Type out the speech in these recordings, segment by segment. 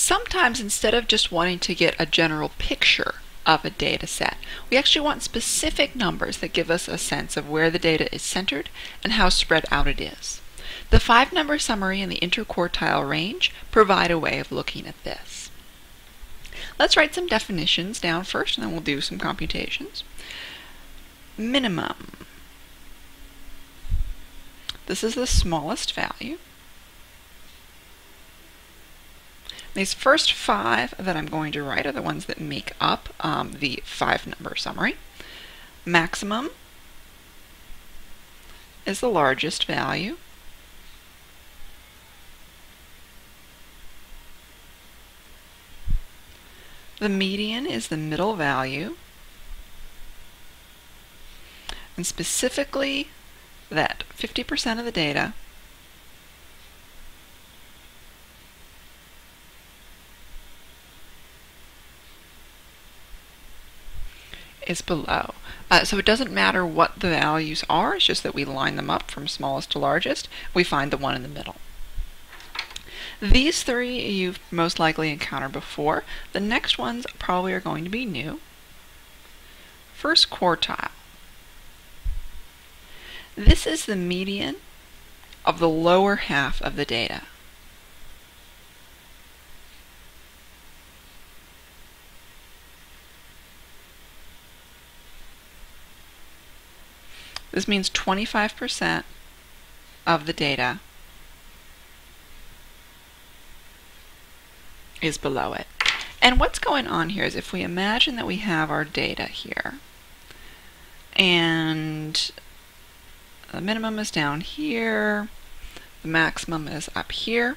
Sometimes instead of just wanting to get a general picture of a data set, we actually want specific numbers that give us a sense of where the data is centered and how spread out it is. The 5-number summary and the interquartile range provide a way of looking at this. Let's write some definitions down first, and then we'll do some computations. Minimum. This is the smallest value. These first 5 that I'm going to write are the ones that make up the 5-number summary. Maximum is the largest value. The median is the middle value. And specifically that 50% of the data is below. So it doesn't matter what the values are, it's just that we line them up from smallest to largest. We find the one in the middle. These 3 you've most likely encountered before. The next ones probably are going to be new. First quartile. This is the median of the lower half of the data. This means 25% of the data is below it. And what's going on here is if we imagine that we have our data here, and the minimum is down here, the maximum is up here.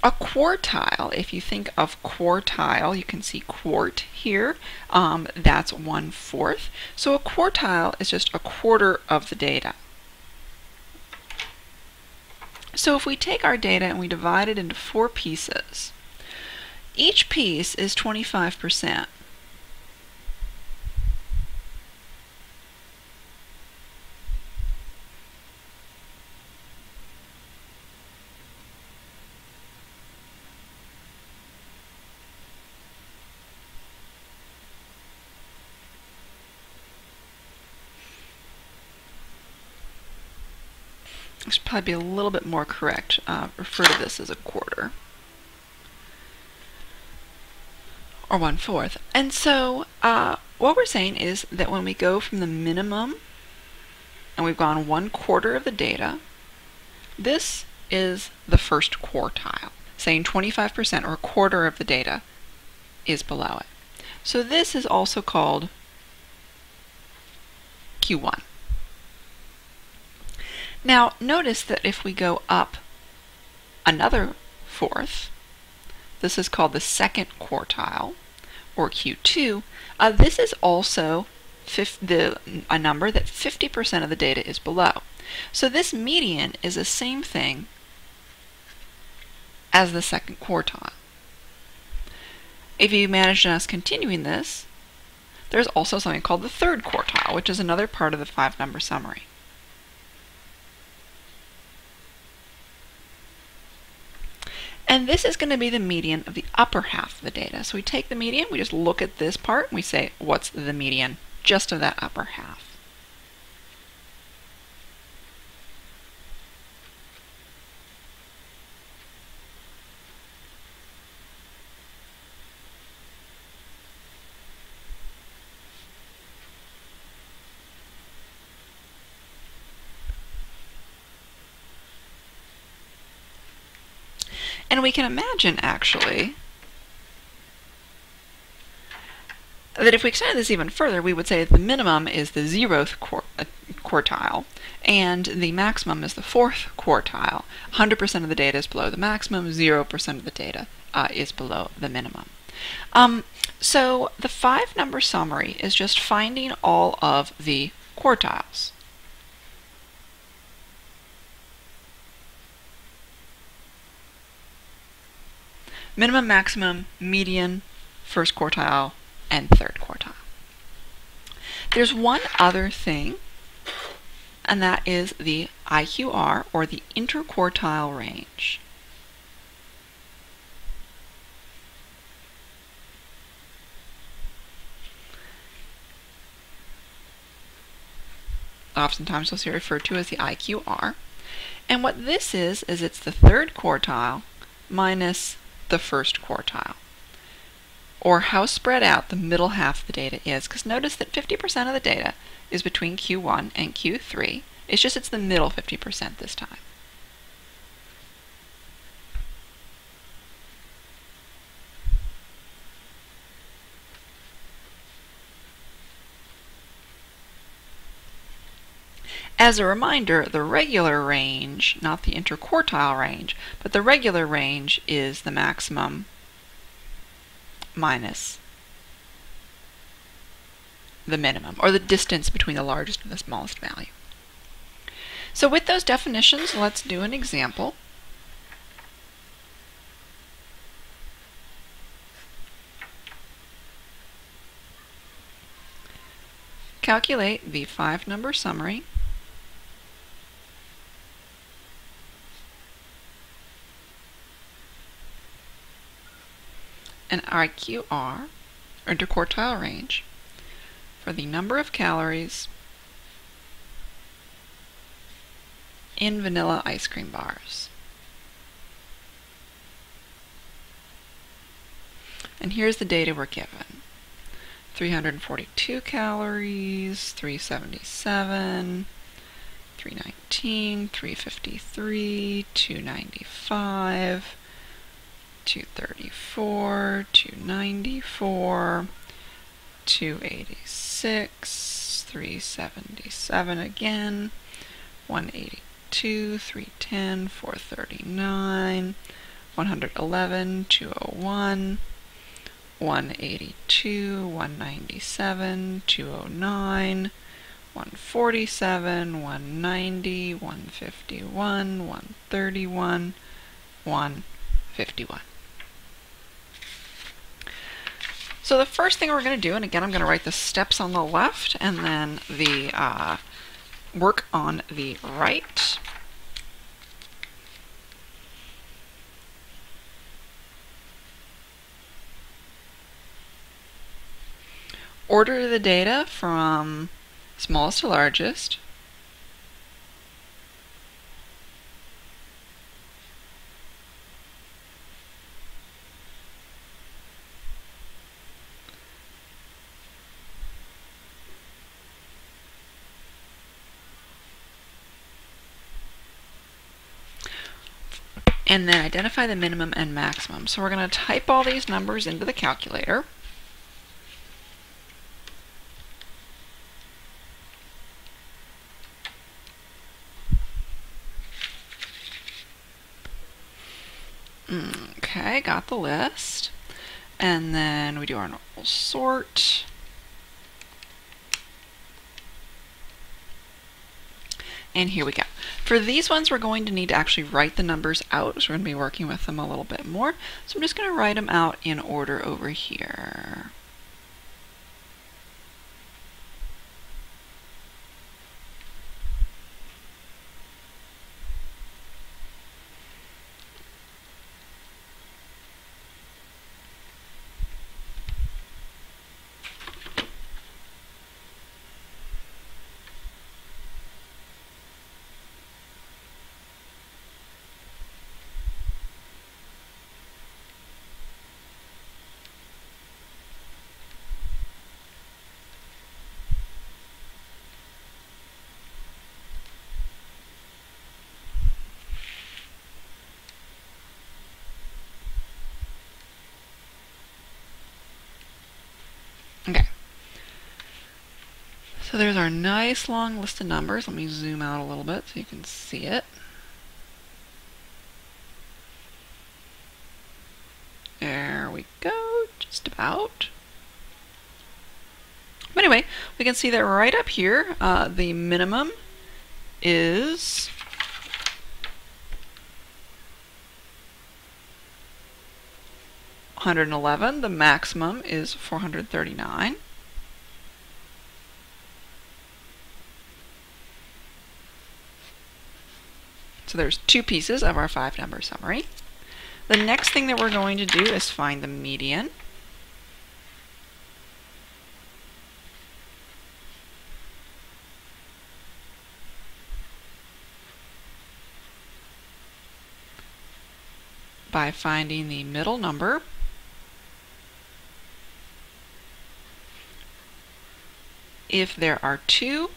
A quartile, if you think of quartile, you can see quart here, that's 1/4. So a quartile is just a quarter of the data. So if we take our data and we divide it into 4 pieces, each piece is 25%. I should probably be a little bit more correct. Refer to this as a quarter. Or 1/4. And so what we're saying is that when we go from the minimum and we've gone 1/4 of the data, this is the first quartile, saying 25% or a quarter of the data is below it. So this is also called Q1. Now notice that if we go up another 1/4, this is called the second quartile, or Q2. This is also a number that 50% of the data is below. So this median is the same thing as the second quartile. If you imagine us continuing this, there's also something called the third quartile, which is another part of the 5-number summary. And this is going to be the median of the upper half of the data. So we take the median, we just look at this part, and we say, what's the median just of that upper half? And we can imagine, actually, that if we extended this even further, we would say that the minimum is the 0th quartile, and the maximum is the 4th quartile. 100% of the data is below the maximum, 0% of the data is below the minimum. So the 5-number summary is just finding all of the quartiles. Minimum, maximum, median, first quartile, and third quartile. There's one other thing, and that is the IQR, or the interquartile range. oftentimes you'll see referred to as the IQR. And what this is it's the third quartile minus the first quartile, or how spread out the middle half of the data is. Because notice that 50% of the data is between Q1 and Q3. It's just it's the middle 50% this time. As a reminder, the regular range, not the interquartile range, but the regular range is the maximum minus the minimum, or the distance between the largest and the smallest value. So with those definitions, let's do an example. Calculate the 5-number summary and IQR, or interquartile range, for the number of calories in vanilla ice cream bars. And here's the data we're given. 342 calories, 377, 319, 353, 295, 234, 294, 286, 377 again, 182, 310, 439, 111, 201, 182, 197, 209, 147, 190, 151, 131, 151. So the first thing we're going to do, and again I'm going to write the steps on the left and then the work on the right. Order the data from smallest to largest. And then identify the minimum and maximum. So we're going to type all these numbers into the calculator. Okay, got the list. And then we do our normal sort. And here we go. For these ones, we're going to need to actually write the numbers out. So we're going to be working with them a little bit more. So I'm just going to write them out in order over here. Okay. So there's our nice long list of numbers. Let me zoom out a little bit so you can see it. There we go, just about. But anyway, we can see that right up here, the minimum is $111. The maximum is $439. So there's two pieces of our 5-number summary. The next thing that we're going to do is find the median. by finding the middle number, if there are two,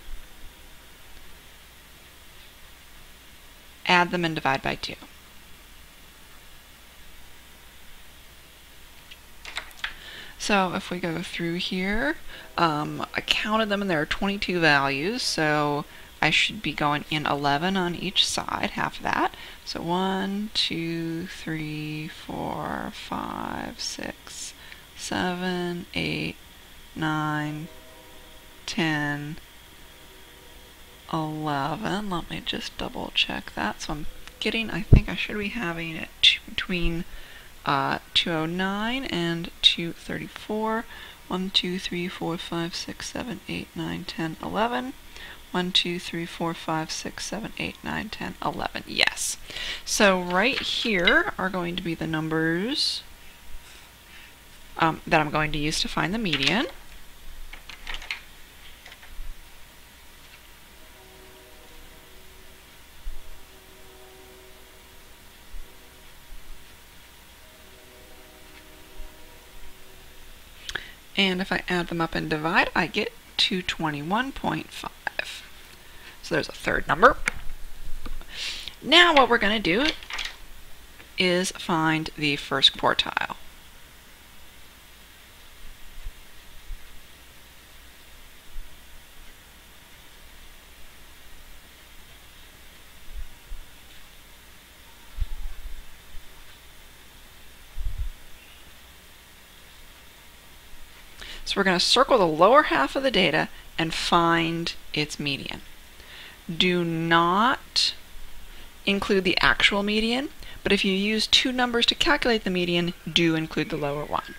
add them and divide by 2. So if we go through here, I counted them and there are 22 values, so I should be going in 11 on each side, half of that. So 1, 2, 3, 4, 5, 6, 7, 8, 9, 10, 11. Let me just double check that. So I'm getting, I think I should be having it between 209 and 234. 1, 2, 3, 4, 5, 6, 7, 8, 9, 10, 11. 1, 2, 3, 4, 5, 6, 7, 8, 9, 10, 11. Yes. So right here are going to be the numbers that I'm going to use to find the median. And if I add them up and divide, I get 221.5. So there's a third number. Now what we're going to do is find the first quartile. So we're going to circle the lower half of the data and find its median. Do not include the actual median, but if you use two numbers to calculate the median, do include the lower one.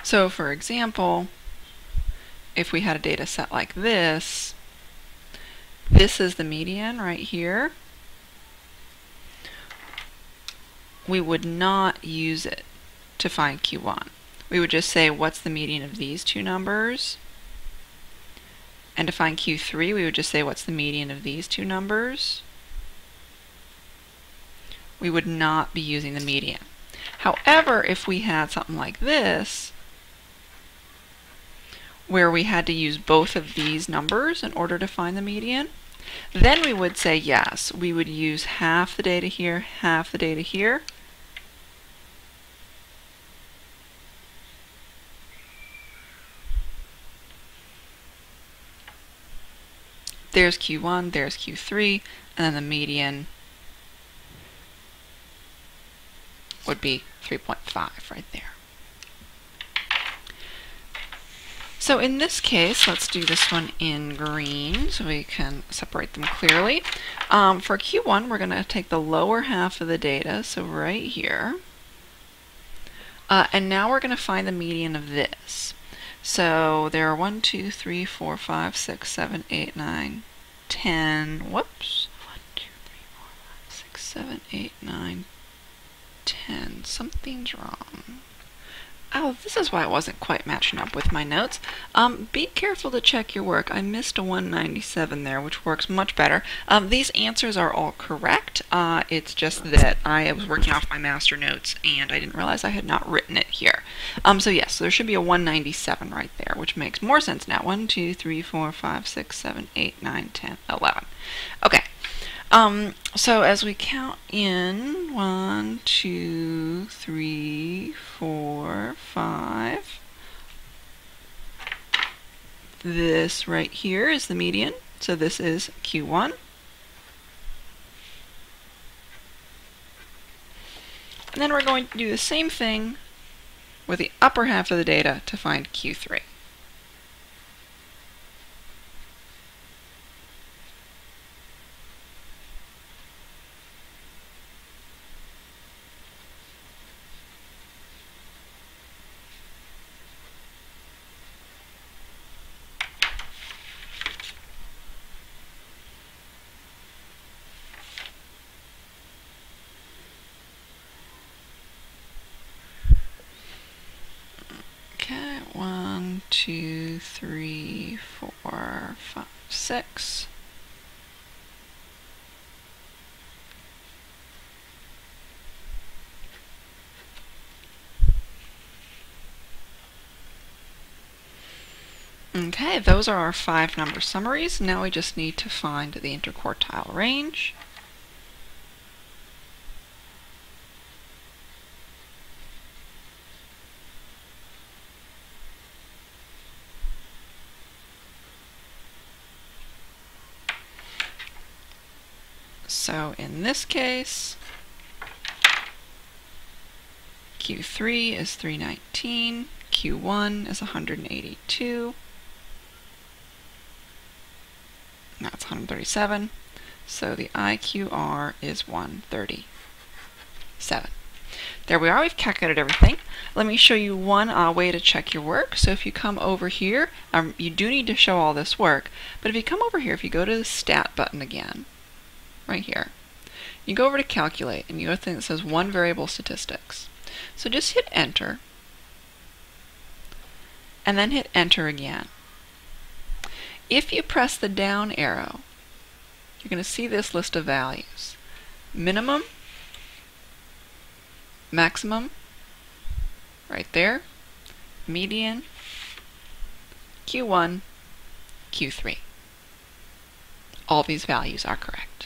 So for example, if we had a data set like this, this is the median right here. We would not use it to find Q1. We would just say, what's the median of these two numbers? And to find Q3, we would just say, what's the median of these two numbers? We would not be using the median. However, if we had something like this, where we had to use both of these numbers in order to find the median, then we would say yes, we would use half the data here, half the data here. There's Q1, there's Q3, and then the median would be 3.5 right there. So in this case, let's do this one in green so we can separate them clearly. For Q1, we're going to take the lower half of the data, so right here. And now we're going to find the median of this. So there are 1, 2, 3, 4, 5, 6, 7, 8, 9, 10. Whoops. 1, 2, 3, 4, 5, 6, 7, 8, 9, 10. Something's wrong. Oh, this is why it wasn't quite matching up with my notes. Be careful to check your work. I missed a 197 there, which works much better. These answers are all correct. It's just that I was working off my master notes and I didn't realize I had not written it here. So yes, so there should be a 197 right there, which makes more sense now. 1, 2, 3, 4, 5, 6, 7, 8, 9, 10, 11. Okay. So as we count in 1, 2, 3, 4, 5, this right here is the median, so this is Q1. And then we're going to do the same thing with the upper half of the data to find Q3. 2, 3, 4, 5, 6. Okay, those are our 5 number summaries. Now we just need to find the interquartile range. So in this case, Q3 is 319, Q1 is 182, that's 137, so the IQR is 137. There we are, we've calculated everything. Let me show you one way to check your work. So if you come over here, you do need to show all this work, but if you come over here, if you go to the Stat button again, right here, you go over to Calculate, and you go to the thing that says One Variable Statistics. So just hit Enter, and then hit Enter again. If you press the down arrow, you're going to see this list of values. Minimum, maximum, right there, median, Q1, Q3. All these values are correct.